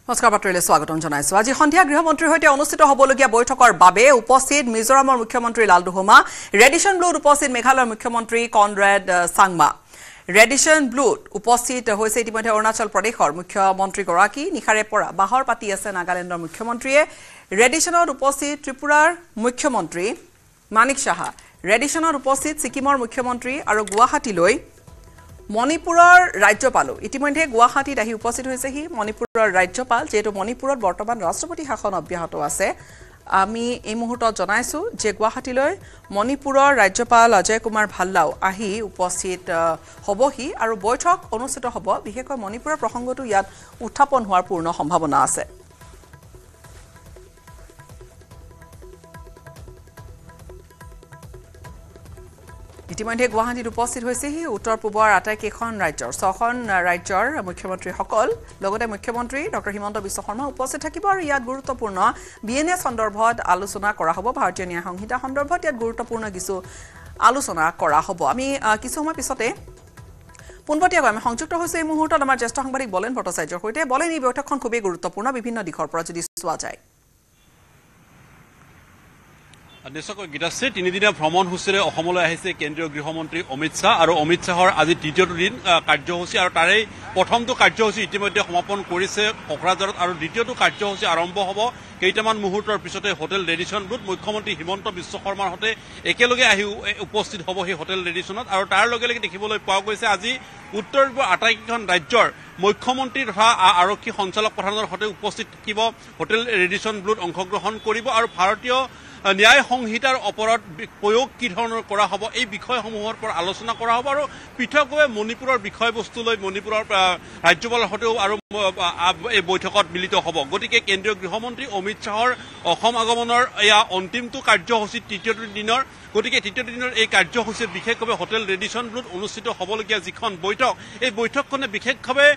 নমস্কাৰ পাত্ৰলৈ স্বাগতম জনাইছো। আজি সন্ধিয়া গৃহমন্ত্ৰীৰ সৈতে অনুষ্ঠিত হ'বলগীয়া বৈঠকৰ বাবে উপস্থিত মিজোৰামৰ মুখ্যমন্ত্ৰী লালডুহুমা, ৰেডিশ্যন ব্লুত উপস্থিত মেঘালয়ৰ মুখ্যমন্ত্ৰী কনৰাড সাংমা। ৰেডিশ্যন ব্লুত উপস্থিত হৈছে ইতিমধ্যে অৰুণাচল প্ৰদেশৰ মুখ্যমন্ত্ৰীগৰাকী, নিশাৰে পৰা বাহৰ পাতি আছে নাগালেণ্ডৰ মুখ্যমন্ত্ৰীয়ে। ৰেডিশ্যনত উপস্থিত ত্ৰিপুৰাৰ মুখ্যমন্ত্ৰী মানিক সাহা, ৰেডিশ্যনত উপস্থিত ছিকিমৰ মুখ্যমন্ত্ৰী আৰু গুৱাহাটীলৈ মণিপুৰৰ ৰাজ্যপালো ইতিমধ্যে গুৱাহাটীত আহি উপস্থিত হৈছেহি। মণিপুৰৰ ৰাজ্যপাল, যেহেতু মণিপুৰত বৰ্তমান ৰাষ্ট্ৰপতি শাসন অব্যাহত আছে, আমি এই মুহূৰ্তত জনাইছো যে গুৱাহাটীলৈ মণিপুৰৰ ৰাজ্যপাল অজয় কুমাৰ ভাল্লাও আহি উপস্থিত হ'বহি আৰু বৈঠক অনুষ্ঠিত হ'ব। বিশেষকৈ মণিপুৰৰ প্ৰসংগটো ইয়াত উত্থাপন হোৱাৰ পূৰ্ণ সম্ভাৱনা আছে। ইতিমধ্যে গুৱাহাটীত উপস্থিত হৈছেহি উত্তৰ পূবৰ আটাইকেইখন ৰাজ্যৰ 6খন ৰাজ্যৰ মুখ্যমন্ত্ৰীসকল, লগতে মুখ্যমন্ত্ৰী ডক্টৰ হিমন্ত বিশ্ব শৰ্মা উপস্থিত থাকিব আৰু ইয়াত গুৰুত্বপূৰ্ণ BNS সন্দৰ্ভত আলোচনা কৰা হ'ব। ভাৰতীয় ন্যায় সংহিতা সন্দৰ্ভত ইয়াত গুৰুত্বপূৰ্ণ কিছু আলোচনা কৰা হ'ব। আমি কিছু সময় পিছতে পোনপটীয়াকৈ আমি সংযুক্ত হৈছোঁ এই মুহূৰ্তত আমাৰ জ্যেষ্ঠ সাংবাদিক বলেন ভট্টাচাৰ্যৰ সৈতে। বলেন, এই বৈঠকখন খুবেই গুৰুত্বপূৰ্ণ বিভিন্ন দিশৰ পৰা যদি চোৱা যায়। নিশ্চয়কৈ গীতাশ্ৰী, তিনিদিনীয়া ভ্ৰমণসূচীৰে অসমলৈ আহিছে কেন্দ্ৰীয় গৃহমন্ত্ৰী অমিত শ্বাহ আৰু অমিত শ্বাহৰ আজি তৃতীয়টো দিন কাৰ্যসূচী আৰু তাৰেই প্ৰথমটো কাৰ্যসূচী ইতিমধ্যে সমাপন কৰিছে কোকৰাঝাৰত আৰু দ্বিতীয়টো কাৰ্যসূচী আৰম্ভ হ'ব কেইটামান মুহূৰ্তৰ পিছতে হোটেল ৰেডিশ্যন ব্লুত। মুখ্যমন্ত্ৰী হিমন্ত বিশ্ব শৰ্মাৰ সৈতে একেলগে আহি উপস্থিত হ'ব সেই হোটেল ৰেডিশ্যনত আৰু তাৰ লগে লগে দেখিবলৈ পোৱা গৈছে আজি উত্তৰ পূবৰ আটাইকেইখন ৰাজ্যৰ মুখ্যমন্ত্ৰী তথা আৰক্ষী সঞ্চালক প্ৰধানৰ সৈতে উপস্থিত থাকিব, হোটেল ৰেডিশ্যন ব্লুত অংশগ্ৰহণ কৰিব আৰু ভাৰতীয় ন্যায় সংহিতাৰ ওপৰত প্ৰয়োগ কি ধৰণৰ কৰা হ'ব এই বিষয়সমূহৰ পৰা আলোচনা কৰা হ'ব আৰু পৃথকভাৱে মণিপুৰৰ বিষয়বস্তু লৈ মণিপুৰৰ ৰাজ্যপালৰ সৈতেও আৰু এই বৈঠকত মিলিত হ'ব। গতিকে কেন্দ্ৰীয় গৃহমন্ত্ৰী অমিত শ্বাহৰ অসম আগমনৰ এয়া অন্তিমটো কাৰ্যসূচী তৃতীয়টো দিনৰ। গতিকে তৃতীয়টো দিনৰ এই কাৰ্যসূচীত বিশেষভাৱে হোটেল ৰেডিশ্যন ব্লুত অনুষ্ঠিত হ'বলগীয়া যিখন বৈঠক, এই বৈঠকখনে বিশেষভাৱে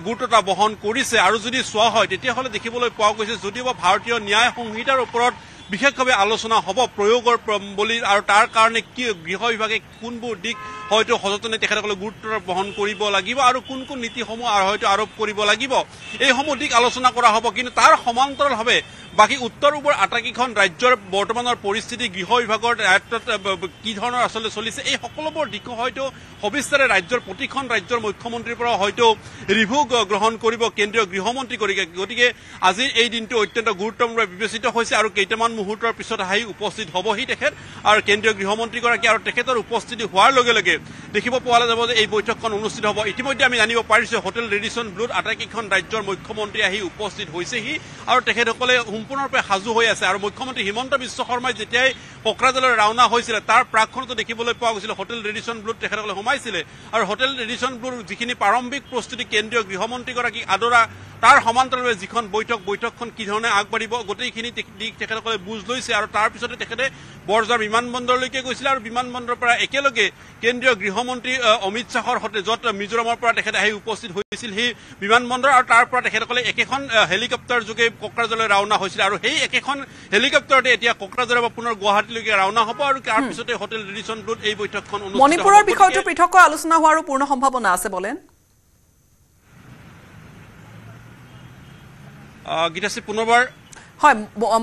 গুৰুত্বতা বহন কৰিছে আৰু যদি চোৱা হয় তেতিয়াহ'লে দেখিবলৈ পোৱা গৈছে যদিও ভাৰতীয় ন্যায় সংহিতাৰ ওপৰত বিশেষভাৱে আলোচনা হ'ব প্ৰয়োগৰ বুলি আৰু তাৰ কাৰণে কি গৃহ বিভাগে কোনবোৰ দিশ হয়তো সচেতনে তেখেতসকলে গুৰুত্ব বহন কৰিব লাগিব আৰু কোন কোন নীতিসমূহ হয়তো আৰোপ কৰিব লাগিব, এইসমূহ দিশ আলোচনা কৰা হ'ব। কিন্তু তাৰ সমান্তৰালভাৱে বাকী উত্তৰ পূবৰ আটাইকেইখন ৰাজ্যৰ বৰ্তমানৰ পৰিস্থিতি, গৃহ বিভাগৰ দায়িত্বত কি ধৰণৰ আচলতে চলিছে, এই সকলোবোৰ দিশো হয়তো সবিস্তাৰে ৰাজ্যৰ প্ৰতিখন ৰাজ্যৰ মুখ্যমন্ত্ৰীৰ পৰা হয়তো ৰিভিউ গ্ৰহণ কৰিব কেন্দ্ৰীয় গৃহমন্ত্ৰী। গতিকে আজিৰ এই দিনটো অত্যন্ত গুৰুত্বপূৰ্ণ বিবেচিত হৈছে আৰু কেইটামান মুহূৰ্তৰ পিছত আহি উপস্থিত হ'বহি তেখেত আৰু কেন্দ্ৰীয় গৃহমন্ত্ৰীগৰাকী আৰু তেখেতৰ উপস্থিতি হোৱাৰ লগে লগে দেখিব পোৱা যাব যে এই বৈঠকখন অনুষ্ঠিত হ'ব। ইতিমধ্যে আমি জানিব পাৰিছোঁ হোটেল ৰেডিশ্যন ব্লুত আটাইকেইখন ৰাজ্যৰ মুখ্যমন্ত্ৰী আহি উপস্থিত হৈছেহি আৰু তেখেতসকলে সম্পূৰ্ণৰূপে সাজু হৈ আছে আৰু মুখ্যমন্ত্ৰী হিমন্ত বিশ্ব শৰ্মাই যেতিয়াই কোকৰাঝাৰলৈ ৰাওনা হৈছিলে তাৰ প্ৰাকখনতো দেখিবলৈ পোৱা গৈছিলে হোটেল ৰেডিশ্যন ব্লুত তেখেতসকলে সোমাইছিলে আৰু হোটেল ৰেডিশ্যন ব্লুৰ যিখিনি প্ৰাৰম্ভিক প্ৰস্তুতি কেন্দ্ৰীয় গৃহমন্ত্ৰীগৰাকীক আদৰা তাৰ সমান্তৰালভাৱে যিখন বৈঠকখন কি ধৰণে আগবাঢ়িব গোটেইখিনি দিশ তেখেতসকলে বুজ লৈছে আৰু তাৰ পিছতে তেখেতে বৰঝাৰ বিমানবন্দৰলৈকে গৈছিলে আৰু বিমানবন্দৰৰ পৰা একেলগে কেন্দ্ৰীয় গৃহমন্ত্ৰী অমিত শ্বাহৰ সৈতে য'ত মিজোৰামৰ পৰা তেখেতে আহি উপস্থিত হৈছিল সেই বিমানবন্দৰ আৰু তাৰ পৰা তেখেতসকলে একেখন হেলিকপ্টাৰ যোগে কোকৰাঝাৰলৈ ৰাওনা হৈছিল আৰু সেই একেখন হেলিকপ্টাৰতে এতিয়া কোকৰাঝাৰৰ পৰা পুনৰ গুৱাহাটীলৈকে ৰাওনা হ'ব আৰু তাৰ পিছতে হোটেল ৰেডিশ্যন ব্লুত এই বৈঠকখন অনুষ্ঠিত হ'ব। মণিপুৰৰ বিষয়টো পৃথককৈ আলোচনা হোৱাৰো পূৰ্ণ সম্ভাৱনা আছে বলেন। গীতাশ্ৰী, পুনৰবাৰ হয়,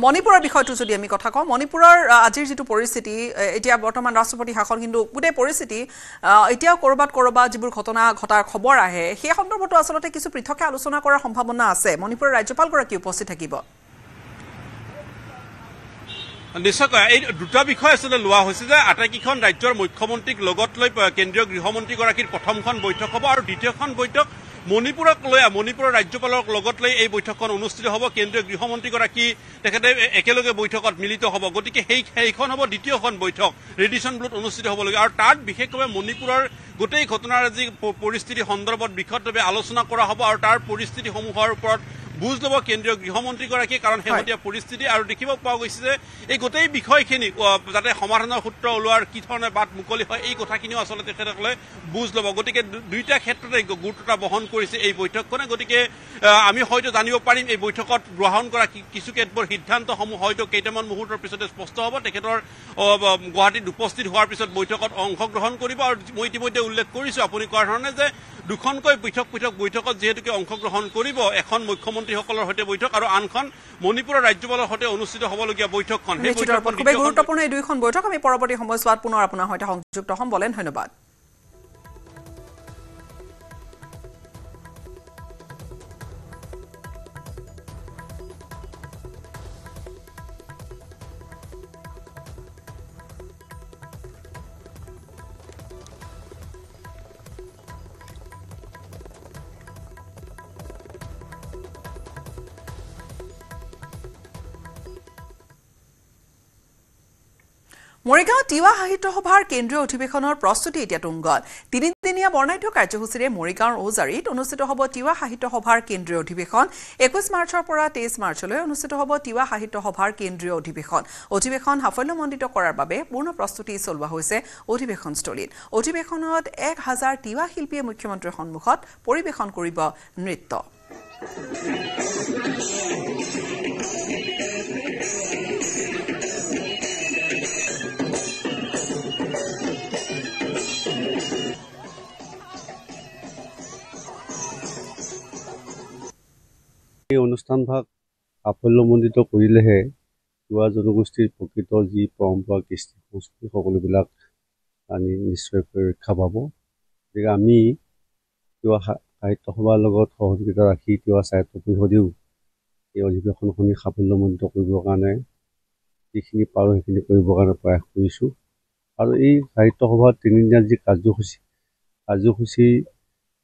মণিপুৰৰ বিষয়টো যদি আমি কথা কওঁ, মণিপুৰৰ আজিৰ যিটো পৰিস্থিতি, এতিয়া বৰ্তমান ৰাষ্ট্ৰপতি শাসন, কিন্তু গোটেই পৰিস্থিতি এতিয়াও ক'ৰবাত যিবোৰ ঘটনা ঘটাৰ খবৰ আহে সেই সন্দৰ্ভতো আচলতে কিছু পৃথকে আলোচনা কৰাৰ সম্ভাৱনা আছে। মণিপুৰৰ ৰাজ্যপালগৰাকী উপস্থিত থাকিব। নিশ্চয়কৈ এই দুটা বিষয় আচলতে লোৱা হৈছে যে আটাইকেইখন ৰাজ্যৰ মুখ্যমন্ত্ৰীক লগত লৈ কেন্দ্ৰীয় গৃহমন্ত্ৰীগৰাকীৰ প্ৰথমখন বৈঠক হ'ব আৰু দ্বিতীয়খন বৈঠক মণিপুৰক লৈ মণিপুৰৰ ৰাজ্যপালক লগত লৈ এই বৈঠকখন অনুষ্ঠিত হ'ব। কেন্দ্ৰীয় গৃহমন্ত্ৰীগৰাকী তেখেতে একেলগে বৈঠকত মিলিত হ'ব। গতিকে সেইখন হ'ব দ্বিতীয়খন বৈঠক ৰেডিশ্যন ব্লুত অনুষ্ঠিত হ'বলগীয়া আৰু তাত বিশেষভাৱে মণিপুৰৰ গোটেই ঘটনাৰাজি পৰিস্থিতি সন্দৰ্ভত বিশদভাৱে আলোচনা কৰা হ'ব আৰু তাৰ পৰিস্থিতিসমূহৰ ওপৰত বুজ ল'ব কেন্দ্ৰীয় গৃহমন্ত্ৰীগৰাকীয়ে, কাৰণ শেহতীয়া পৰিস্থিতি আৰু দেখিব পোৱা গৈছে যে এই গোটেই বিষয়খিনি যাতে সমাধানৰ সূত্ৰ ওলোৱাৰ কি ধৰণে বাট মুকলি হয় এই কথাখিনিও আচলতে তেখেতসকলে বুজ ল'ব। গতিকে দুইটা ক্ষেত্ৰতে গুৰুত্বতা বহন কৰিছে এই বৈঠকখনে। গতিকে আমি হয়তো জানিব পাৰিম এই বৈঠকত গ্ৰহণ কৰা কিছু কেতবোৰ সিদ্ধান্তসমূহ হয়তো কেইটামান মুহূৰ্তৰ পিছতে স্পষ্ট হ'ব। তেখেতৰ গুৱাহাটীত উপস্থিত হোৱাৰ পিছত বৈঠকত অংশগ্ৰহণ কৰিব আৰু মই ইতিমধ্যে উল্লেখ কৰিছোঁ আপুনি কোৱাৰ ধৰণে যে দুখনকৈ পৃথক পৃথক বৈঠকত যিহেতুকে অংশগ্ৰহণ কৰিব, এখন মুখ্যমন্ত্ৰী মন্ত্ৰীসকলৰ সৈতে বৈঠক আৰু আনখন মণিপুৰৰ ৰাজ্যপালৰ সৈতে অনুষ্ঠিত হ'বলগীয়া বৈঠকখন সেই বৈঠকখন খুবেই গুৰুত্বপূৰ্ণ এই দুইখন বৈঠক আমি পৰৱৰ্তী সময়ছোৱাত পুনৰ আপোনাৰ সৈতে সংযুক্ত হ'ম বলেন ধন্যবাদ মৰিগাঁও তিৱা সাহিত্য সভাৰ কেন্দ্ৰীয় অধিৱেশনৰ প্ৰস্তুতি এতিয়া তুংগত তিনিদিনীয়া বৰ্ণাঢ্য কাৰ্যসূচীৰে মৰিগাঁৱৰ ঔজাৰীত অনুষ্ঠিত হ'ব তিৱা সাহিত্য সভাৰ কেন্দ্ৰীয় অধিৱেশন 21 মাৰ্চৰ পৰা 23 মাৰ্চলৈ অনুষ্ঠিত হ'ব তিৱা সাহিত্য সভাৰ কেন্দ্ৰীয় অধিৱেশন সাফল্যমণ্ডিত কৰাৰ বাবে পূৰ্ণ প্ৰস্তুতি চলোৱা হৈছে অধিৱেশনস্থলীত অধিৱেশনত 1000 তিৱা শিল্পীয়ে মুখ্যমন্ত্ৰীৰ সন্মুখত পৰিৱেশন কৰিব নৃত্য এই অনুষ্ঠানভাগ সাফল্যমণ্ডিত কৰিলেহে তিৱা জনগোষ্ঠীৰ প্ৰকৃত যি পৰম্পৰা কৃষ্টি সংস্কৃতি সকলোবিলাক আমি নিশ্চয়কৈ ৰক্ষা পাব গতিকে আমি তিৱা সাহিত্য সভাৰ লগত সহযোগিতা ৰাখি তিৱা সাহিত্য পৰিষদেও এই অধিৱেশনখনি সাফল্যমণ্ডিত কৰিবৰ কাৰণে যিখিনি পাৰোঁ সেইখিনি কৰিবৰ কাৰণে প্ৰয়াস কৰিছোঁ আৰু এই সাহিত্য সভাৰ তিনিদিনীয়া যি কাৰ্যসূচী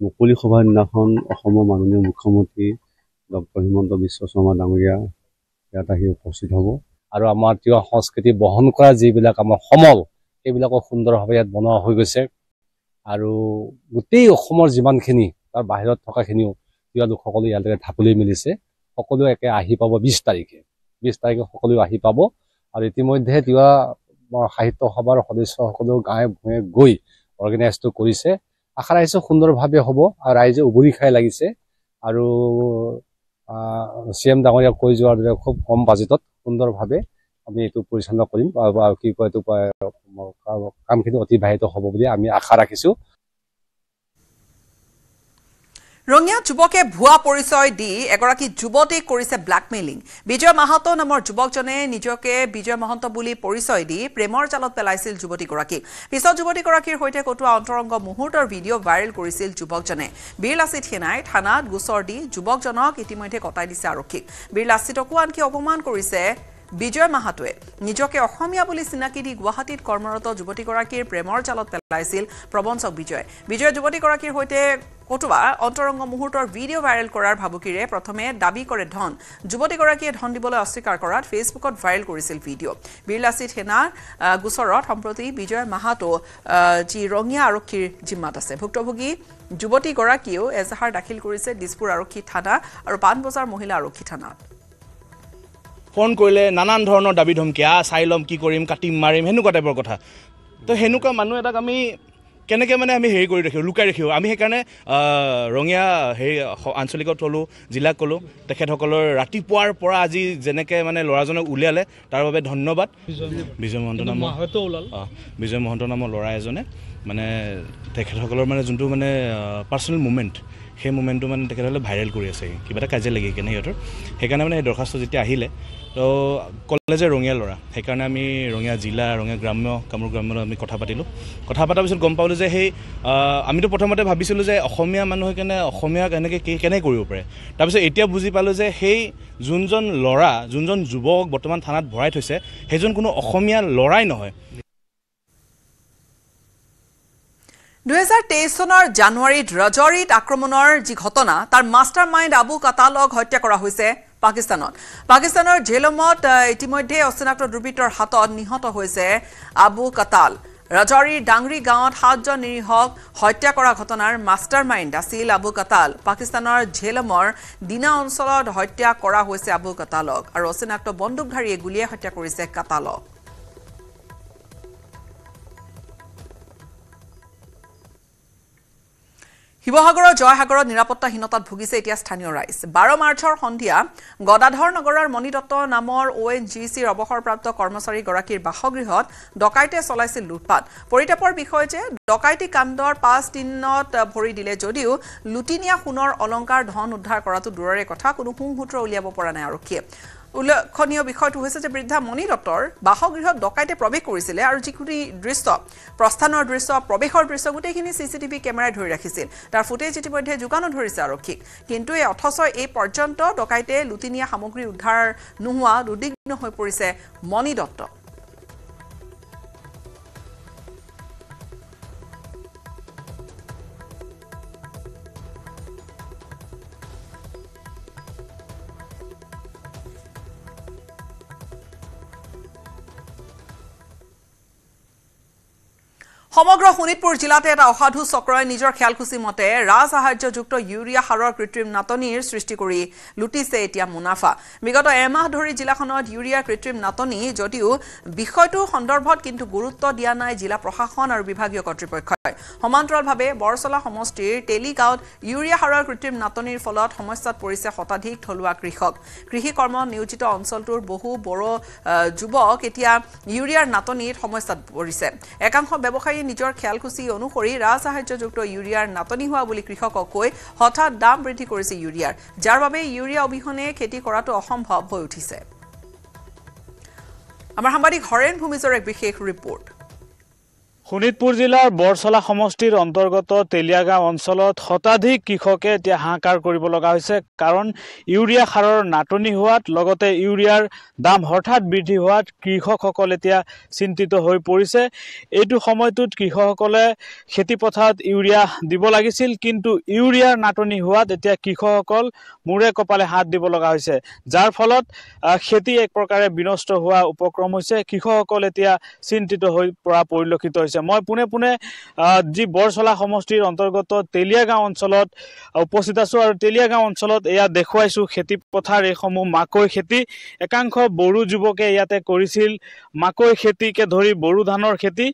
মুকলি সভাৰ দিনাখন অসমৰ মাননীয় মুখ্যমন্ত্ৰী ডক্টৰ হিমন্ত বিশ্ব শৰ্মা ডাঙৰীয়া ইয়াত আহি উপস্থিত হ'ব আৰু আমাৰ তিৱা সংস্কৃতি বহন কৰা যিবিলাক আমাৰ সমল সেইবিলাকো সুন্দৰভাৱে ইয়াত বনোৱা হৈ গৈছে আৰু গোটেই অসমৰ যিমানখিনি তাৰ বাহিৰত থকাখিনিও তিৱা লোকসকলে ইয়ালৈকে ঢাপলি মেলিছে সকলোৱে একে আহি পাব 20 তাৰিখে সকলোৱে আহি পাব আৰু ইতিমধ্যে তিৱা সাহিত্য সভাৰ সদস্যসকলেও গাঁৱে ভূঞে গৈ অৰ্গেনাইজটো কৰিছে আশা ৰাখিছোঁ সুন্দৰভাৱে হ'ব আৰু ৰাইজে উবুৰি খাই লাগিছে আৰু CM ডাঙৰীয়া কৈ যোৱাৰ দৰে খুব কম বাজেটত সুন্দৰভাৱে আমি এইটো পৰিচালনা কৰিম আৰু কি কয় এইটো কামখিনি অতিবাহিত হ'ব বুলি আমি আশা ৰাখিছোঁ ৰঙিয়া যুৱকে ভুৱা পৰিচয় দি এগৰাকী যুৱতীক কৰিছে ব্ল্যাকমেইলিং বিজয় মাহাতো নামৰ যুৱকজনে নিজকে বিজয় মহন্ত বুলি পৰিচয় দি প্ৰেমৰ জালত পেলাইছিল যুৱতীগৰাকীক পিছত যুৱতীগৰাকীৰ সৈতে কটোৱা অন্তৰংগ মুহূৰ্তৰ ভিডিঅ' ভাইৰেল কৰিছিল যুৱকজনে বীৰলাচিত সেনাই থানাত গোচৰ দি যুৱকজনক ইতিমধ্যে কটাই দিছে আৰক্ষীক বীৰলাচিতকো আনকি অপমান কৰিছে বিজয় মাহাতোৱে নিজকে অসমীয়া বুলি চিনাকি দি গুৱাহাটীত কৰ্মৰত যুৱতীগৰাকীৰ প্ৰেমৰ জালত পেলাইছিল প্ৰবঞ্চক বিজয় যুৱতীগৰাকীৰ সৈতে কটোৱা অন্তৰংগ মুহূৰ্তৰ ভিডিঅ' ভাইৰেল কৰাৰ ভাবুকিৰে প্ৰথমে দাবী কৰে ধন যুৱতীগৰাকীয়ে ধন দিবলৈ অস্বীকাৰ কৰাত ফেচবুকত ভাইৰেল কৰিছিল ভিডিঅ' বীৰলাচিত সেনাৰ গোচৰত সম্প্ৰতি বিজয় মাহাতো যি ৰঙিয়া আৰক্ষীৰ জিম্মাত আছে ভুক্তভোগী যুৱতীগৰাকীয়েও এজাহাৰ দাখিল কৰিছে দিছপুৰ আৰক্ষী থানা আৰু পাণবজাৰ মহিলা আৰক্ষী থানাত ফোন কৰিলে নানান ধৰণৰ দাবী ধমকি চাই ল'ম কি কৰিম কাটিম মাৰিম সেনেকুৱা টাইপৰ কথা তো সেনেকুৱা মানুহ এটাক আমি কেনেকৈ মানে আমি হেৰি কৰি ৰাখিব লুকাই ৰাখিব আমি সেইকাৰণে ৰঙিয়া হেৰি আঞ্চলিকত ক'লোঁ জিলাক ক'লোঁ তেখেতসকলৰ ৰাতিপুৱাৰ পৰা আজি যেনেকৈ মানে ল'ৰাজনক উলিয়ালে তাৰ বাবে ধন্যবাদ বিজয় মহন্ত নামৰ ল'ৰা এজনে মানে তেখেতসকলৰ মানে যোনটো মানে পাৰ্চনেল মুভমেণ্ট সেই মুভমেণ্টটো মানে তেখেতসকলে ভাইৰেল কৰি আছে কিবা এটা কাজিয়া লাগি কেনে সিহঁতৰ সেইকাৰণে মানে এই দৰখাস্ত যেতিয়া আহিলে তো ক'লে যে ৰঙিয়া ল'ৰা সেইকাৰণে আমি ৰঙিয়া জিলা ৰঙিয়া গ্ৰাম্য কামৰূপ গ্ৰাম্যত আমি কথা পাতিলোঁ কথা পতাৰ পিছত গম পালোঁ যে সেই আমিতো প্ৰথমতে ভাবিছিলোঁ যে অসমীয়া মানুহে অসমীয়াক এনেকৈ কেনেকৈ কৰিব পাৰে তাৰপিছত এতিয়া বুজি পালোঁ যে সেই যোনজন যুৱক বৰ্তমান থানাত ভৰাই থৈছে সেইজন কোনো অসমীয়া ল'ৰাই নহয় 2023 চনৰ জানুৱাৰীত ৰজৰীত আক্ৰমণৰ যি ঘটনা তাৰ মাষ্টাৰ মাইণ্ড আবু কাতালক হত্যা কৰা হৈছে পাকিস্তানৰ জেলমত ইতিমধ্যে অচিনাক্ত দুৰ্বৃত্তৰ হাতত নিহত হৈছে আবু কাতাল ৰজৰীৰ ডাংৰি গাঁৱত 7জন নিৰীহক হত্যা কৰা ঘটনাৰ মাষ্টাৰ মাইণ্ড আছিল আবু কাতাল পাকিস্তানৰ জেলমৰ দিনা অঞ্চলত হত্যা কৰা হৈছে আবু কাতালক আৰু অচিনাক্ত বন্দুকধাৰীয়ে গুলীয়াই হত্যা কৰিছে কাতালক শিৱসাগৰৰ জয়সাগৰত নিৰাপত্তাহীনতাত ভুগিছে এতিয়া স্থানীয় ৰাইজ 12 মাৰ্চৰ সন্ধিয়া গদাধৰ নগৰৰ মণি দত্ত নামৰ ONGCৰ অৱসৰপ্ৰাপ্ত কৰ্মচাৰীগৰাকীৰ বাসগৃহত ডকাইতে চলাইছিল লুটপাট পৰিতাপৰ বিষয় যে ডকাইতি কাণ্ডৰ 5 দিনত ভৰি দিলে যদিও লুটিনিয়া সোণৰ অলংকাৰ ধন উদ্ধাৰ কৰাটো দূৰৰে কথা কোনো হুংহুত্ৰ উলিয়াব পৰা নাই আৰক্ষীয়ে উল্লেখনীয় বিষয়টো হৈছে যে বৃদ্ধা মণি দত্তৰ বাসগৃহত ডকাইতে প্ৰৱেশ কৰিছিল আৰু যিখিনি দৃশ্য প্ৰস্থানৰ দৃশ্য প্ৰৱেশৰ দৃশ্য গোটেইখিনি চিচিটিভি কেমেৰাই ধৰি ৰাখিছিল তাৰ ফুটেজ ইতিমধ্যে যোগানো ধৰিছে আৰক্ষীক কিন্তু অথচ এই পৰ্যন্ত ডকাইতে লুটিনিয়া সামগ্ৰী উদ্ধাৰ নোহোৱা উদ্বিগ্ন হৈ পৰিছে মণি দত্ত সমগ্ৰ শোণিতপুৰ জিলাতে এটা অসাধু চক্ৰই নিজৰ খেয়ালখুচি মতে ৰাজসাহায্যযুক্ত ইউৰিয়া সাৰৰ কৃত্ৰিম নাটনিৰ সৃষ্টি কৰি লুটিছে এতিয়া মুনাফা বিগত এমাহ ধৰি জিলাখনত ইউৰিয়া কৃত্ৰিম নাটনি যদিও বিষয়টো সন্দৰ্ভত কিন্তু গুৰুত্ব দিয়া নাই জিলা প্ৰশাসন আৰু বিভাগীয় কৰ্তৃপক্ষই সমান্তৰালভাৱে বৰচলা সমষ্টিৰ তেলিগাঁৱত ইউৰিয়া সাৰৰ কৃত্ৰিম নাটনিৰ ফলত সমস্যাত পৰিছে শতাধিক থলুৱা কৃষক কৃষি কৰ্মত নিয়োজিত অঞ্চলটোৰ বহু বড়ো যুৱক এতিয়া ইউৰিয়াৰ নাটনিৰ সমস্যাত পৰিছে একাংশ ব্যৱসায়ী নিজৰ খেয়ালখুচি অনুসৰি ৰাজসাহায্যযুক্ত ইউৰিয়াৰ নাটনি হোৱা বুলি কৃষকক কৈ হঠাৎ দাম বৃদ্ধি কৰিছে ইউৰিয়াৰ যাৰ বাবে ইউৰিয়া অবিহনে খেতি কৰাটো অসম্ভৱ হৈ উঠিছে আমাৰ সাংবাদিক হৰেণ ভূমিজৰ এক বিশেষ ৰিপৰ্ট শোণিতপুৰ জিলাৰ বৰচলা সমষ্টিৰ অন্তৰ্গত তেলিয়াগাঁও অঞ্চলত শতাধিক কৃষকে এতিয়া হাহাকাৰ কৰিব লগা হৈছে কাৰণ ইউৰিয়া সাৰৰ নাটনি হোৱাত লগতে ইউৰিয়াৰ দাম হঠাৎ বৃদ্ধি হোৱাত কৃষকসকল এতিয়া চিন্তিত হৈ পৰিছে এইটো সময়টোত কৃষকসকলে খেতি পথাৰত ইউৰিয়া দিব লাগিছিল কিন্তু ইউৰিয়াৰ নাটনি হোৱাত এতিয়া কৃষকসকল মূৰে কপালে হাত দিব লগা হৈছে যাৰ ফলত খেতি এক প্ৰকাৰে বিনষ্ট হোৱা উপক্ৰম হৈছে কৃষকসকল এতিয়া চিন্তিত হৈ পৰা পৰিলক্ষিত হৈছে মই পুনে পুনে যি বৰচলা সমষ্টিৰ অন্তৰ্গত তেলিয়াগাঁও অঞ্চলত উপস্থিত আছো আৰু তেলিয়াগাঁও অঞ্চলত এয়া দেখুৱাইছো খেতি পথাৰ এইসমূহ মাকৈ খেতি একাংশ বড়ো যুৱকে ইয়াতে কৰিছিল মাকৈ খেতিকে ধৰি বড়ো ধানৰ খেতি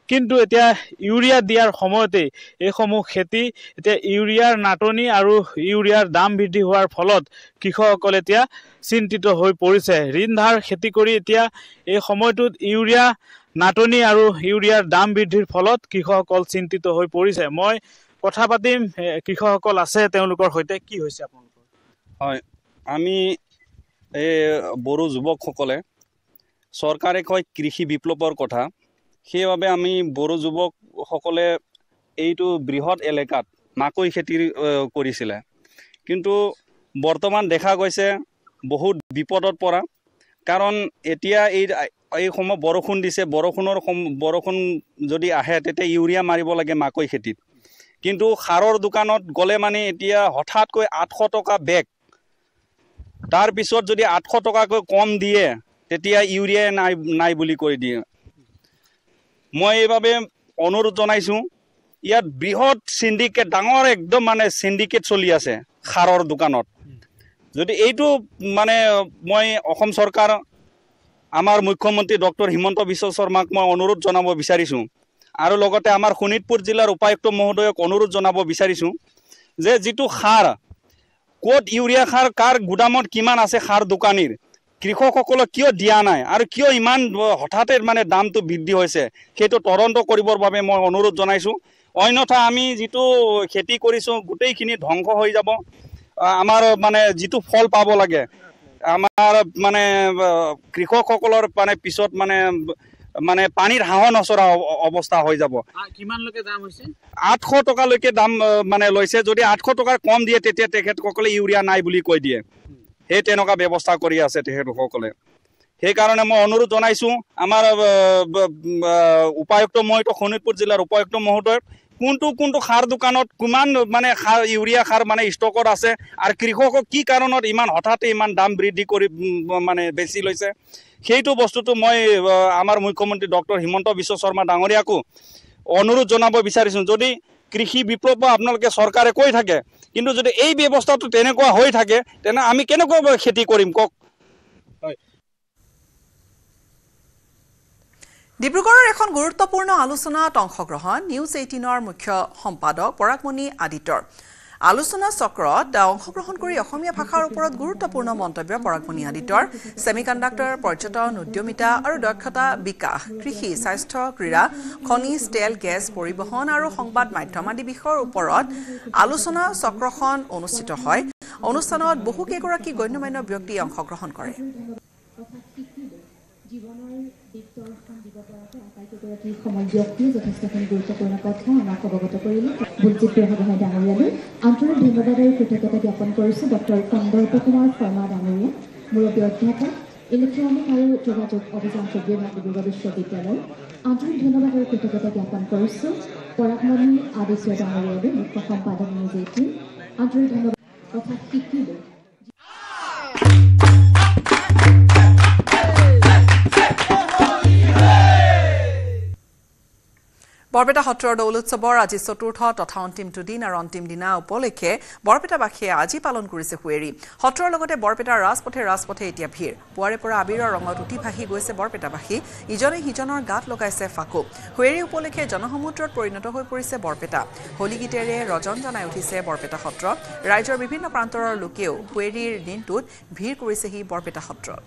কিন্তু এতিয়া ইউৰিয়া দিয়াৰ সময়তে এইসমূহ খেতি এতিয়া ইউৰিয়াৰ নাটনি আৰু ইউৰিয়াৰ দাম বৃদ্ধি হোৱাৰ ফলত কৃষকসকল এতিয়া চিন্তিত হৈ পৰিছে ঋণ ধাৰ খেতি কৰি এতিয়া এই সময়টোত ইউৰিয়া নাটনি আৰু ইউৰিয়াৰ দাম বৃদ্ধিৰ ফলত কৃষকসকল চিন্তিত হৈ পৰিছে মই কথা পাতিম কৃষকসকল আছে তেওঁলোকৰ সৈতে কি হৈছে আপোনালোকৰ হয় আমি এই বড়ো যুৱকসকলে চৰকাৰে কয় কৃষি বিপ্লৱৰ কথা সেইবাবে আমি বড়ো যুৱকসকলে এইটো বৃহৎ এলেকাত মাকৈ খেতি কৰিছিলে কিন্তু বৰ্তমান দেখা গৈছে বহুত বিপদত পৰা কাৰণ এতিয়া এই সময় বৰষুণ দিছে বৰষুণ যদি আহে তেতিয়া ইউৰিয়া মাৰিব লাগে মাকৈ খেতিত কিন্তু সাৰৰ দোকানত গ'লে মানে এতিয়া হঠাৎকৈ 800 টকা বেগ তাৰ পিছত যদি 800 টকাকৈ কম দিয়ে তেতিয়া ইউৰিয়া নাই বুলি কৈ দিয়ে মই এইভাবে অনুৰোধ জনাইছো ইয়াত বৃহৎ সিন্ডিকেট ডাঙৰ একদম মানে সিন্ডিকেট চলি আছে সাৰৰ দোকানত যদি এইটো মানে মই অসম চৰকাৰ আমাৰ মুখ্যমন্ত্ৰী ডক্টৰ হিমন্ত বিশ্ব শৰ্মাক মই অনুৰোধ জনাব বিচাৰিছো আৰু লগতে আমাৰ শোণিতপুৰ জিলাৰ উপায়ুক্ত মহোদয়ক অনুৰোধ জনাব বিচাৰিছো যে যেটো সাৰ কোড ইউৰিয়া সাৰ কাৰ গুদামত কিমান আছে সাৰ দোকানীৰ কৃষকসকলক কিয় দিয়া নাই আৰু কিয় ইমান হঠাতে মানে দামটো বৃদ্ধি হৈছে সেইটো তদন্ত কৰিবৰ বাবে মই অনুৰোধ জনাইছো অন্যথা আমি যেটো খেতি কৰিছো গোটেইখিনি ধ্বংস হৈ যাব আমাৰ মানে যেটো ফল পাব লাগে আমাৰ মানে কৃষকসকলৰ মানে পিছত মানে পানীৰ হাঁহ নচৰা অৱস্থা হৈ যাব কিমান লৈকে দাম হৈছে 800 টকা লৈকে দাম মানে লৈছে যদি 800 টকাৰ কম দিয়ে তেতিয়া তেখেতসকলে ইউৰিয়া নাই বুলি কৈ দিয়ে এই তেনেকুৱা ব্যৱস্থা কৰি আছে তেখেতসকলে সেই কাৰণে মই অনুৰোধ জনাইছো আমাৰ উপায়ুক্ত মহোদয় শোণিতপুৰ জিলাৰ উপায়ুক্ত মহোদয় কোনটো সাৰ দোকানত কিমান মানে ইউৰিয়া সাৰ মানে ষ্টকত আছে আৰু কৃষকক কি কাৰণত ইমান হঠাতে ইমান দাম বৃদ্ধি কৰি মানে বেছি লৈছে সেইটো বস্তুটো মই আমাৰ মুখ্যমন্ত্ৰী ডক্টৰ হিমন্ত বিশ্ব শৰ্মা ডাঙৰীয়াকো অনুৰোধ জনাব বিচাৰিছো যদি কৃষি বিপ্লৱ আপোনালোকে চৰকাৰে কৈ থাকে কিন্তু যদি এই ব্যৱস্থাটো তেনেকুৱা হৈ থাকে তেনে আমি কেনেকৈ খেতি কৰিম কক ডিব্ৰুগড়ৰ এখন গুৰুত্বপূৰ্ণ আলোচনাত অংশগ্ৰহণ নিউজ 18ৰ মুখ্য সম্পাদক পৰাগমণি আদিত্যৰ আলোচনা চক্ৰত অংশগ্ৰহণ কৰি অসমীয়া ভাষাৰ ওপৰত গুৰুত্বপূৰ্ণ মন্তব্য পৰাগমণি আদিত্যৰ সেমিকণ্ডাক্টৰ পৰ্যটন উদ্যমিতা আৰু দক্ষতা বিকাশ কৃষি স্বাস্থ্য ক্ৰীড়া খনিজ তেল গেছ পৰিবহণ আৰু সংবাদ মাধ্যম আদি বিষয়ৰ ওপৰত আলোচনা চক্ৰখন অনুষ্ঠিত হয় অনুষ্ঠানত বহুকেইগৰাকী গণ্যমান্য ব্যক্তি অংশগ্ৰহণ কৰে সময় ব্যক্তিয়ে যথেষ্টখিনি গুৰুত্বপূৰ্ণ কথা আমাক অৱগত কৰিলে বুলজিৎ বুঢ়াগোহাঁই ডাঙৰীয়ালৈ আন্তৰিক ধন্যবাদ আৰু কৃতজ্ঞতা জ্ঞাপন কৰিছোঁ ডক্টৰ কন্দৰ্প কুমাৰ শৰ্মা ডাঙৰীয়া মুৰব্বী অধ্যাপক ইলেক্ট্ৰনিক আৰু যোগাযোগ অভিযান্ত্ৰিক বিভাগ ডিব্ৰুগড় বিশ্ববিদ্যালয় আন্তৰিক ধন্যবাদ আৰু কৃতজ্ঞতা জ্ঞাপন কৰিছোঁ পৰাগমণি আদিত্য ডাঙৰীয়ালৈ মুখ্য সম্পাদক নিউজ 18 আন্তৰিক ধন্যবাদ কথা শিকিলোঁ বৰপেটা সত্ৰৰ দৌল উৎসৱৰ আজি চতুৰ্থ তথা অন্তিমটো দিন আৰু অন্তিম দিনা উপলক্ষে বৰপেটাবাসীয়ে আজি পালন কৰিছে হুৱেৰী সত্ৰৰ লগতে বৰপেটাৰ ৰাজপথে এতিয়া ভিৰ পুৱাৰে পৰা আবিৰৰ ৰঙত উঠি ভাহি গৈছে বৰপেটাবাসী ইজনে সিজনৰ গাত লগাইছে ফাকু হুৱেৰী উপলক্ষে জনসমুদ্ৰত পৰিণত হৈ পৰিছে বৰপেটা হোলী গীতেৰে ৰজন জনাই উঠিছে বৰপেটা সত্ৰ ৰাজ্যৰ বিভিন্ন প্ৰান্তৰৰ লোকেও হুৱেৰীৰ দিনটোত ভিৰ কৰিছেহি বৰপেটা সত্ৰত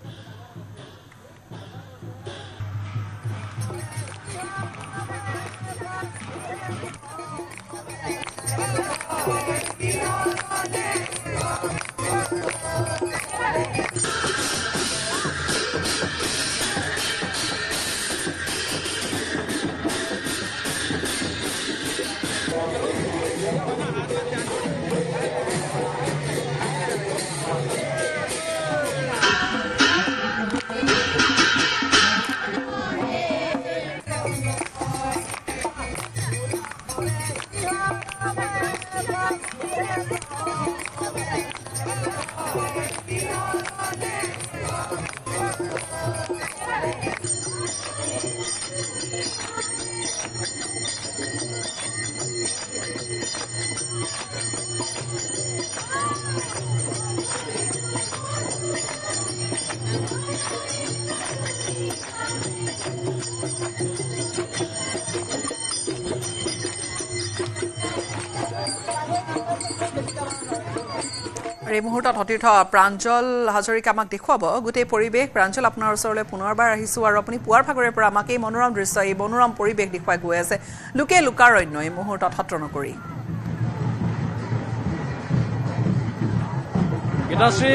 এই মুহূৰ্তত সতীৰ্থ প্ৰাঞ্জল হাজৰিকা আমাক দেখুৱাব গোটেই পৰিৱেশ প্ৰাঞ্জল আপোনাৰ ওচৰলৈ পুনৰবাৰ আহিছোঁ আৰু আপুনি পুৱাৰ ভাগৰে পৰা আমাক এই মনোৰম দৃশ্য এই মনোৰম পৰিৱেশ দেখুৱাই গৈ আছে লোকে লোকাৰণ্য এই মুহূৰ্তত সত্ৰ নকৰি গীতাশ্ৰী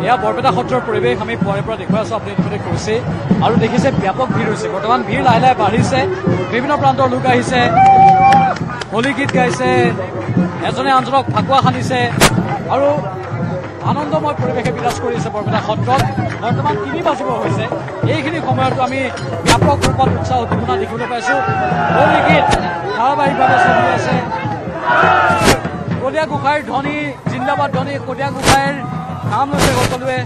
এয়া বৰপেটা সত্ৰৰ পৰিৱেশ আমি পুৱাৰে পৰা দেখুৱাই আছোঁ আপুনি ইতিমধ্যে কৈছে আৰু দেখিছে ব্যাপক ভিৰ হৈছে বৰ্তমান ভিৰ লাহে লাহে বাঢ়িছে বিভিন্ন প্ৰান্তৰ লোক আহিছে হোলী গীত গাইছে এজনে আনজনক ফাকুৱা সানিছে আৰু আনন্দময় পৰিৱেশে বিৰাজ কৰি আছে বৰপেটা সত্ৰত বৰ্তমান 3 বাজিব হৈছে এইখিনি সময়তো আমি ব্যাপক ৰূপত উৎসাহ উদ্দীপনা দেখিবলৈ পাইছোঁ হোলী গীত ধাৰাবাহিকভাৱে চলি আছে কলীয়া গোসাঁইৰ ধ্বনি জিন্দাবাদ ধ্বনি কলীয়া গোসাঁইৰ নাম লৈছে সকলোৱে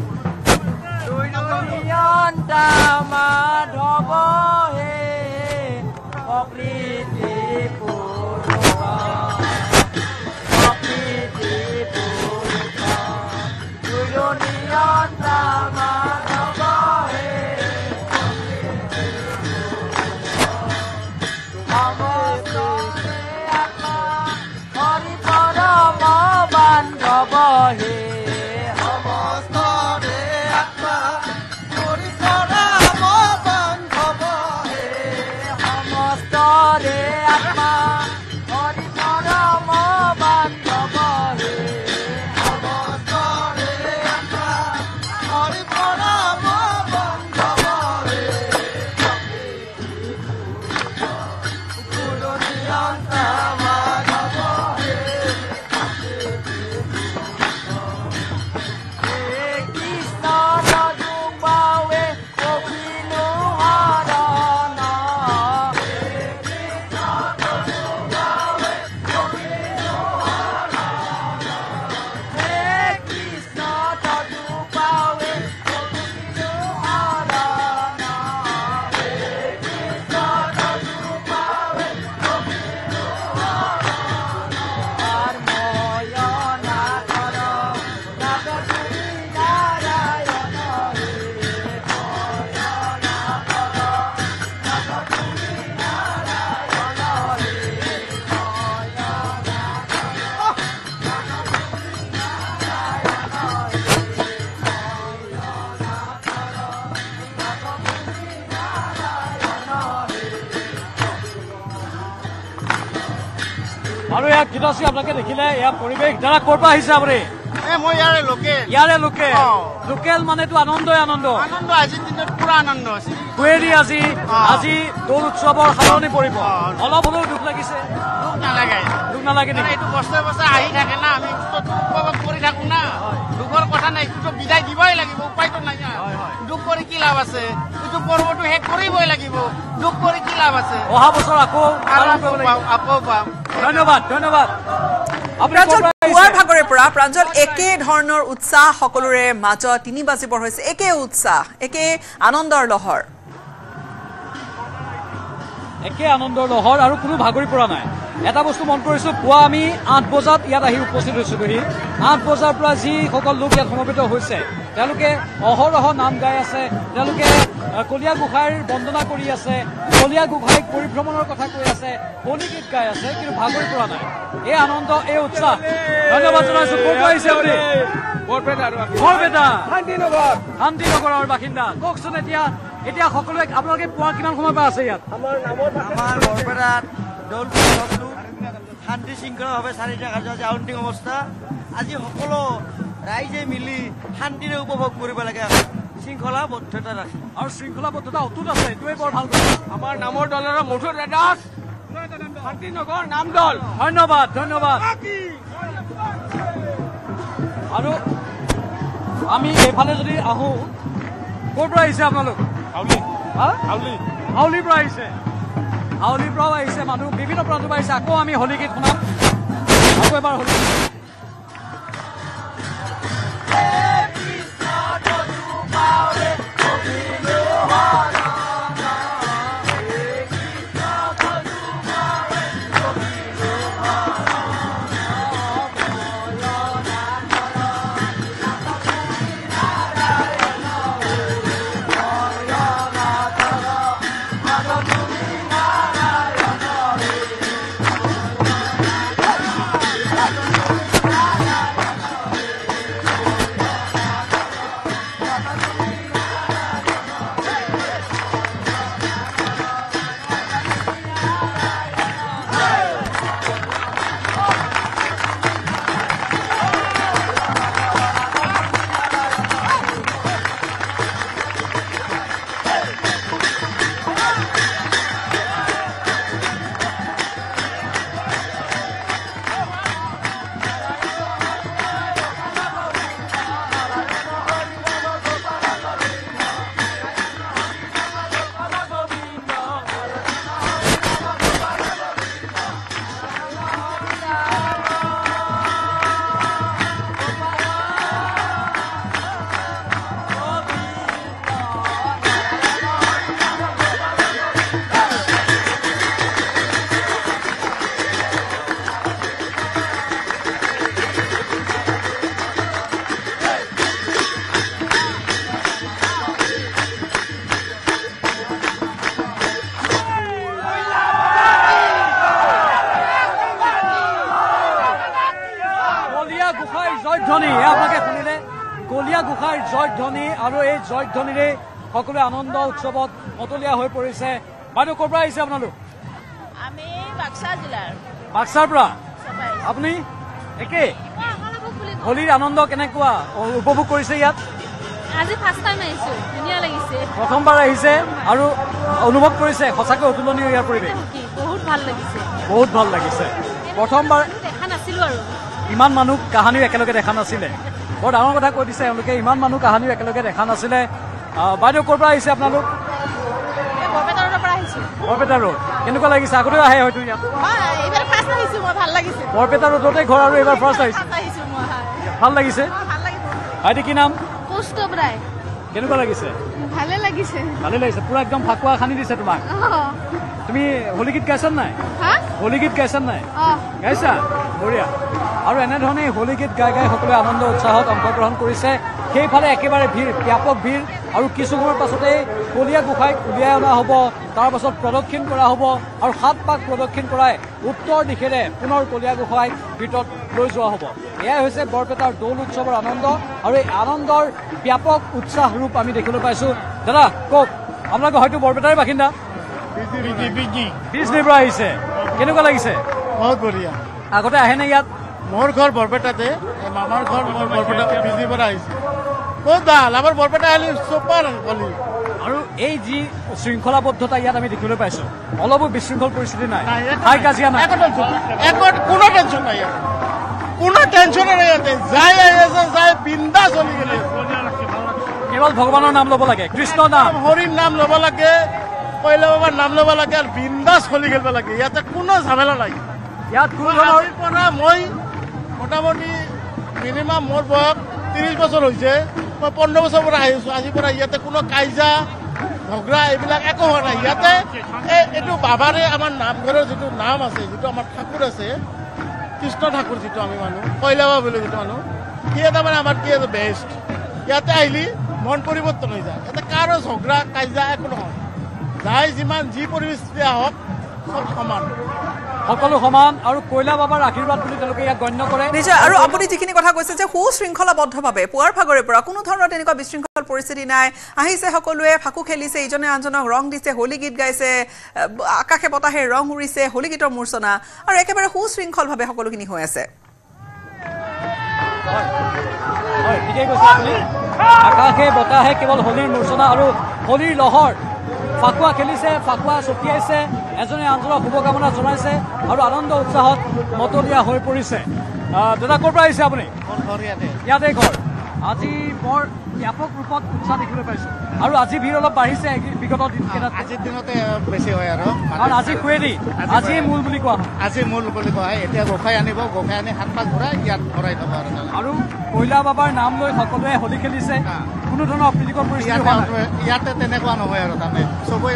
Hare আৰু ইয়াত গীতাশ্ৰী আপোনালোকে দেখিলে ইয়াৰ পৰিৱেশ দাদা ক'ৰ পৰা আহিছে আপুনি মই ইয়াৰে লোকেল ইয়াৰে লোকেল মানেতো আনন্দই আনন্দ আজিৰ দিনত পুৰা আনন্দ আছে কুৱেৰি আজি দৌল উৎসৱৰ সালনি পৰিব অলপ হ'লেও দুখ লাগিছে দুখ নালাগে নেকি এইটো বছৰে বছৰে আহি থাকে না আমি উপভোগ কৰি থাকো না দুখৰ কথা নাই এইটো বিদায় দিবই লাগিব উপায়টো নাই দুখ কৰি কি লাভ আছে এইটো পৰ্বটো শেষ কৰিবই লাগিব দুখ কৰি কি লাভ আছে অহা বছৰ আকৌ পাম ধন্যবাদ পুৱাৰ ভাগৰে পৰা প্ৰাঞ্জল একে ধৰণৰ উৎসাহ সকলোৰে মাজত 3 বাজিবৰ হৈছে একে উৎসাহ একে আনন্দৰ লহৰ আৰু কোনো ভাগৰি পৰা নাই এটা বস্তু মন কৰিছো পুৱা আমি 8 বজাত ইয়াত আহি উপস্থিত হৈছোহি 8 বজাৰ পৰা যিসকল লোক ইয়াত সমবেত হৈছে তেওঁলোকে অহৰহ নাম গাই আছে তেওঁলোকে কলিয়া গোসাঁইৰ বন্দনা কৰি আছে কলিয়া গোসাঁইক পৰিভ্ৰমণৰ কথা কৈ আছে হোলী গীত গাই আছে কিন্তু ভাগৰি পৰা নাই এই আনন্দ এই উৎসাহ ধন্যবাদ জনাইছো ক'ৰ পৰা আহিছে আপুনি বৰপেটা শান্তিনগৰৰ বাসিন্দা কওকচোন এতিয়া সকলোৱে আপোনালোকে পুৱা কিমান সময় পৰা আছে ইয়াত আমাৰ বৰপেটাত দৌল উৎসৱটো শান্তি শৃংখলাভাৱে চাৰিটা কাৰ্য আজি আউণ্টিং অৱস্থা আজি সকলো ৰাইজে মিলি শান্তিৰে উপভোগ কৰিব লাগে শৃংখলাবদ্ধতা ৰাখি আৰু শৃংখলাবদ্ধতা অটুট আছে এইটোৱে বৰ ভাল কথা আমাৰ নামৰ দলৰ মধুৰ দাস শান্তিনগৰ নাম দল ধন্যবাদ আৰু আমি এইফালে যদি আহো ক'ৰ পৰা আহিছে আপোনালোক হাউলিৰ পৰা আহিছে হাউলিৰ পৰাও আহিছে মানুহ বিভিন্ন প্ৰান্তৰ পৰা আহিছে আকৌ আমি হোলী গীত শুনাম আকৌ এবাৰ হোলী কলিয়া গোসাঁইৰ জয়ধ্বনি আৰু এই জয়ধ্বনিৰে সকলোৱে আনন্দ উৎসৱত মতলীয়া হৈ পৰিছে বাইদেউ ক'ৰ পৰা আহিছে আপোনালোক আমি বাক্সা জিলাৰ বাক্সাৰ পৰা আপুনি একে হোলীৰ আনন্দ কেনেকুৱা উপভোগ কৰিছে ইয়াত আজি ফাৰ্ষ্ট টাইম আহিছো ধুনীয়া লাগিছে প্ৰথমবাৰ আহিছে আৰু অনুভৱ কৰিছে সঁচাকৈ অতুলনীয় ইয়াৰ পৰিৱেশ বহুত ভাল লাগিছে প্ৰথমবাৰ দেখা নাছিলো আৰু ইমান মানুহ কাহানিও একেলগে দেখা নাছিলে বৰ ডাঙৰ কথা কৈ দিছে এওঁলোকে ইমান মানুহ কাহানিও একেলগে দেখা নাছিলে বাইদেউ ক'ৰ পৰা আহিছে আপোনালোক বৰপেটা ৰোড কেনেকুৱা লাগিছে আগতেও আহে হয়তো ইয়াত বৰপেটা ৰোডতে ঘৰ আৰু এইবাৰ ফাৰ্ষ্ট আহিছে ভাল লাগিছে ভাইটি কি নাম কেনেকুৱা লাগিছে ভালে লাগিছে পুৰা একদম ফাকুৱা খানি দিছে তোমাক তুমি হোলী গীত গাইছা নাই হোলী গীত গাইছা নাই গাইছা বঢ়িয়া আৰু এনেধৰণে হোলী গীত গাই গাই সকলোৱে আনন্দ উৎসাহত অংশগ্ৰহণ কৰিছে সেইফালে একেবাৰে ভিৰ ব্যাপক ভিৰ আৰু কিছু সময়ৰ পাছতেই কলিয়া গোসাঁইক উলিয়াই অনা হ'ব তাৰ পাছত প্ৰদক্ষিণ কৰা হ'ব আৰু 7 পাক প্ৰদক্ষিণ কৰাই উত্তৰ দিশেৰে পুনৰ কলিয়া গোসাঁইক ভিতৰত লৈ যোৱা হ'ব এয়াই হৈছে বৰপেটাৰ দৌল উৎসৱৰ আনন্দ আৰু এই আনন্দৰ ব্যাপক উৎসাহ ৰূপ আমি দেখিবলৈ পাইছোঁ দাদা কওক আপোনালোকে হয়তো বৰপেটাৰ বাসিন্দা বিজনীৰ পৰা আহিছে কেনেকুৱা লাগিছে বহুত বঢ়িয়া আগতে আহেনে ইয়াত? মোৰ ঘৰ বৰপেটাতে, মামাৰ ঘৰ মই বৰপেটা বিজিৰ পৰা আহিছোঁ। বহুত ভাল, আমাৰ বৰপেটা আহিলে চুপাৰ গলি। আৰু এই যি শৃংখলাবদ্ধতা ইয়াত আমি দেখিবলৈ পাইছোঁ, অলপো বিশৃংখল পৰিস্থিতি নাই, হাই কাজিয়া নাই, কোনো টেনশ্যন নাই ইয়াত, কোনো টেনশ্যন নাই ইয়াতে। যাই আহি আছে, যাই বিন্দাছ চলি গ'লে। কেৱল ভগৱানৰ নাম ল'ব লাগে, কৃষ্ণৰ নাম, হৰিৰ নাম ল'ব লাগে, কৈলা বাবাৰ নাম ল'ব লাগে, আৰু বিন্দাছ চলি খেলিব লাগে। ইয়াতে কোনো ঝামেলা নাই। ইয়াত আজিৰ পৰা মই মোটামুটি মিনিমাম মোৰ বয়স 30 বছৰ হৈছে, মই 15 বছৰৰ পৰা আহিছোঁ। আজিৰ পৰা ইয়াতে কোনো কাজিয়া ঝগৰা এইবিলাক একো হোৱা নাই। ইয়াতে এইটো বাবাৰে আমাৰ নামঘৰৰ যিটো নাম আছে, যিটো আমাৰ ঠাকুৰ আছে, কৃষ্ণ ঠাকুৰ যিটো আমি মানুহ, কৈলা বাবা বুলি যিটো মানুহ, সি এটা মানে আমাৰ কি আছে বেষ্ট। ইয়াতে আহিলে মন পৰিৱৰ্তন হৈ যায়। ইয়াতে কাৰো ঝগৰা কাজিয়া একো নহয়। যাই যিমান যি পৰিস্থিতি আহক চব সমান, সকলো সমান, আৰু কৈলা বাবাৰ আশীৰ্বাদ বুলি তেওঁলোকে ইয়াক গণ্য কৰে। নিশ্চয়। আৰু আপুনি যিখিনি কথা কৈছে যে সুশৃংখলাবদ্ধভাৱে পুৱাৰ ভাগৰে পৰা কোনো ধৰণৰ তেনেকুৱা বিশৃংখল পৰিস্থিতি নাই, আহিছে সকলোৱে, ফাকু খেলিছে, ইজনে আনজনক ৰং দিছে, হোলী গীত গাইছে, আকাশে বতাহে ৰং উৰিছে, হোলী গীতৰ মূৰ্ছনা, আৰু একেবাৰে সুশৃংখলভাৱে সকলোখিনি হৈ আছে। হয়, ঠিকেই কৈছে আপুনি। আকাশে বতাহে কেৱল হোলীৰ মূৰ্ছনা আৰু হোলীৰ লহৰ, ফাকুৱা খেলিছে, ফাকুৱা ছটিয়াইছে, এজনে আনজনক শুভকামনা জনাইছে, আৰু আনন্দ উৎসাহত মতলীয়া হৈ পৰিছে। দাদা, ক'ৰ পৰা আহিছে আপুনি? ইয়াতে ঘৰ। আজি বৰ ব্যাপক ৰূপত উৎসাহ দেখিবলৈ পাইছোঁ, আৰু আজি ভিৰ অলপ বাঢ়িছে বিগত দিনকেইটাত। আজিৰ দিনতে বেছি হয় আৰু কাৰণ আজি খুৱেদি, আজি মূল বুলি কোৱা হয়। আজি মূল বুলি কোৱা হয়। এতিয়া গোসাঁই আনিব, গোসাঁই আনি 7 পাক ঘূৰাই ইয়াত ভৰাই থ'ব। আৰু কৈলা বাবাৰ নাম লৈ সকলোৱে হোলী খেলিছে, কোনো ধৰণৰ অপ্ৰীতিকৰ পৰিস্থিতি হোৱা নাই। ইয়াতে তেনেকুৱা নহয় আৰু তাৰমানে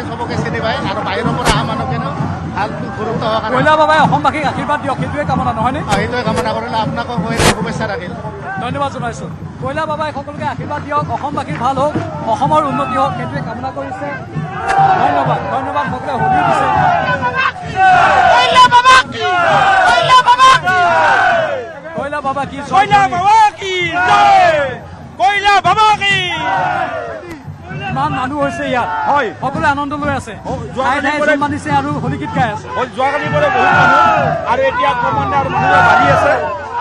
চবকে চিনি পায়, আৰু বাহিৰৰ পৰা অহা মানুহখিনিও ভাল গুৰুত্ব সহকাৰে কৈলা বাবাই অসমবাসীক আশীৰ্বাদ দিয়ক, সেইটোৱে কামনা নহয়নে? সেইটোৱে কামনা কৰিলে আপোনাকো শুভেচ্ছা ৰাখিল। ধন্যবাদ জনাইছোঁ। কৈলা বাবাই সকলোকে আশীৰ্বাদ দিয়ক, অসমবাসীৰ ভাল হওক, অসমৰ উন্নতি হওক, সেইটোৱে কামনা কৰিছে। ধন্যবাদ, ধন্যবাদ। সকলোৱে হোলী দিছে। কৈলা বাবা কি, কৈলা বাবা কি, ইমান মানুহ হৈছে ইয়াত। হয়, সকলোৱে আনন্দ লৈ আছে, মানিছে আৰু হোলী গীত গাই আছে। যোৱাকালিৰ পৰা বহুত মানুহ, আৰু এতিয়া ক্ৰমান্বয়ে আৰু মানুহে বাঢ়ি আছে।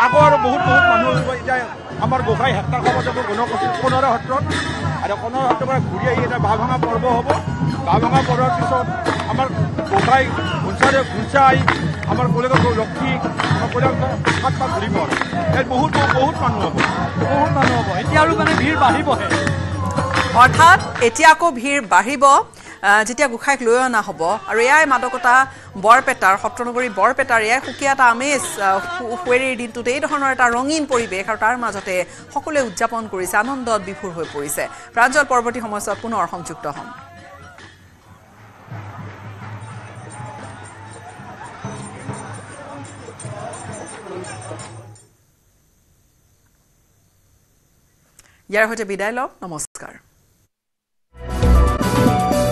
আকৌ আৰু বহুত মানুহ এতিয়া আমাৰ গোসাঁই হেক্টাৰ খাব যাব কোণৰ সত্ৰত, আৰু কোণৰ সত্ৰৰ পৰা ঘূৰি আহি এতিয়া বাঁহ ভাঙা পৰ্ব হ'ব। বাঁহ ভাঙা পৰ্বৰ পিছত আমাৰ গোসাঁই গুঞ্চাই আমাৰ কলেজৰ লক্ষী, আমাৰ কলেজৰ 7 পাক ঘূৰিব। ইয়াত বহুত মানুহ হ'ব, বহুত মানুহ হ'ব। এতিয়া আৰু মানে ভিৰ বাঢ়িবহে, অৰ্থাৎ এতিয়া আকৌ ভিৰ বাঢ়িব যেতিয়া গোসাঁইক লৈ অনা হ'ব। আৰু এয়াই মাদকতা বৰপেটাৰ, সত্ৰনগৰী বৰপেটাৰ এয়াই সুকীয়া এটা আমেজ। সুৱেৰীৰ দিনটোত এই ধৰণৰ এটা ৰঙীন পৰিৱেশ, আৰু তাৰ মাজতে সকলোৱে উদযাপন কৰিছে, আনন্দত বিভোৰ হৈ পৰিছে। প্ৰাঞ্জল পৰৱৰ্তী সময়ছোৱাত পুনৰ সংযুক্ত হ'ম। ইয়াৰ সৈতে বিদায় লওক, নমস্কাৰ।